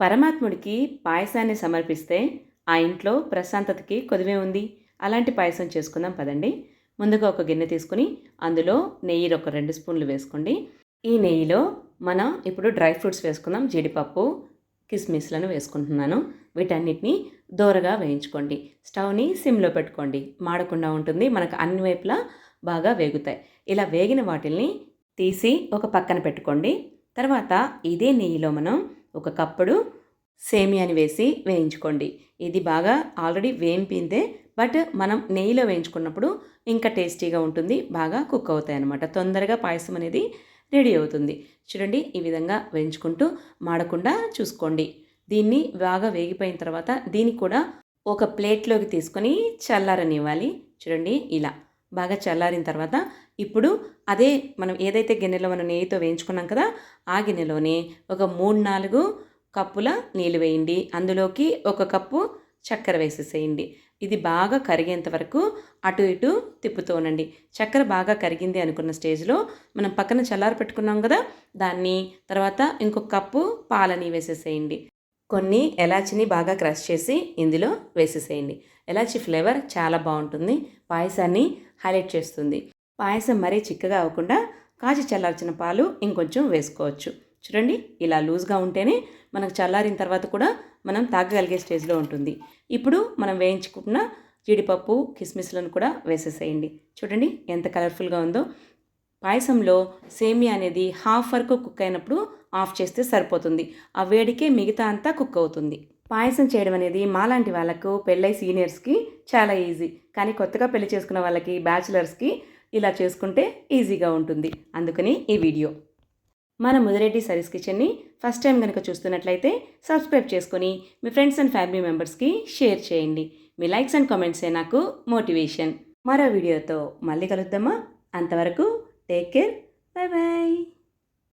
పరమాత్ముడికి పాయసాన్ని సమర్పిస్తే ఆ ఇంట్లో ప్రశాంతతకి కొదువే ఉంది. అలాంటి పాయసం చేసుకుందాం పదండి. ముందుగా ఒక గిన్నె తీసుకుని అందులో నెయ్యి ఒక 2 స్పూన్లు వేసుకోండి. ఈ నెయ్యిలో మనం ఇప్పుడు డ్రై ఫ్రూట్స్ వేసుకుందాం. జీడిపప్పు, కిస్మిస్లను వేసుకుంటున్నాను. వీటన్నిటిని దోరగా వేయించుకోండి. స్టవ్ని సిమ్లో పెట్టుకోండి. మాడకుండా ఉంటుంది. మనకు అన్ని వైపులా బాగా వేగుతాయి. ఇలా వేగిన వాటిల్ని తీసి ఒక పక్కన పెట్టుకోండి. తర్వాత ఇదే నెయ్యిలో మనం ఒక కప్పుడు సేమియాని వేసి వేయించుకోండి. ఇది బాగా ఆల్రెడీ వేయింపిందే, బట్ మనం నెయ్యిలో వేయించుకున్నప్పుడు ఇంకా టేస్టీగా ఉంటుంది. బాగా కుక్ అవుతాయి అన్నమాట. తొందరగా పాయసం అనేది రెడీ అవుతుంది. చూడండి, ఈ విధంగా వేయించుకుంటూ మాడకుండా చూసుకోండి. దీన్ని బాగా వేగిపోయిన తర్వాత దీన్ని కూడా ఒక ప్లేట్లోకి తీసుకొని చల్లారనివ్వాలి. చూడండి, ఇలా బాగా చల్లారిన తర్వాత ఇప్పుడు అదే మనం ఏదైతే గిన్నెలో మనం నెయ్యితో వేయించుకున్నాం కదా, ఆ గిన్నెలోనే ఒక 3-4 కప్పుల నీళ్ళు వేయండి. అందులోకి ఒక కప్పు చక్కెర వేసేసేయండి. ఇది బాగా కరిగేంత వరకు అటు ఇటు తిప్పుతూ ఉండండి. చక్కెర బాగా కరిగింది అనుకున్న స్టేజ్లో మనం పక్కన చల్లారి పెట్టుకున్నాం కదా, దాన్ని తర్వాత ఇంకొక కప్పు పాలని వేసేసేయండి. కొన్ని ఎలాచిని బాగా క్రష్ చేసి ఇందులో వేసేసేయండి. ఎలాచి ఫ్లేవర్ చాలా బాగుంటుంది, పాయసాన్ని హైలైట్ చేస్తుంది. పాయసం మరీ చిక్కగా అవ్వకుండా కాచి చల్లార్చిన పాలు ఇంకొంచెం వేసుకోవచ్చు. చూడండి, ఇలా లూజ్గా ఉంటేనే మనకు చల్లారిన తర్వాత కూడా మనం తాగగలిగే స్టేజ్లో ఉంటుంది. ఇప్పుడు మనం వేయించుకున్న జీడిపప్పు, కిస్మిస్లను కూడా వేసేసేయండి. చూడండి ఎంత కలర్ఫుల్గా ఉందో. పాయసంలో సేమియా అనేది హాఫ్ వరకు కుక్ అయినప్పుడు ఆఫ్ చేస్తే సరిపోతుంది. ఆ వేడికే మిగతా అంతా కుక్ అవుతుంది. పాయసం చేయడం అనేది మాలాంటి వాళ్ళకు, పెళ్ళై సీనియర్స్కి చాలా ఈజీ. కానీ కొత్తగా పెళ్లి చేసుకున్న వాళ్ళకి, బ్యాచిలర్స్కి ఇలా చేసుకుంటే ఈజీగా ఉంటుంది. అందుకని ఈ వీడియో. మన ముదిరెడ్డి సరీస్ కిచెన్ని ఫస్ట్ టైం కనుక చూస్తున్నట్లయితే సబ్స్క్రైబ్ చేసుకొని మీ ఫ్రెండ్స్ అండ్ ఫ్యామిలీ మెంబర్స్కి షేర్ చేయండి. మీ లైక్స్ అండ్ కామెంట్సే నాకు మోటివేషన్. మరో వీడియోతో మళ్ళీ కలుద్దామా? అంతవరకు టేక్ కేర్. Bye bye.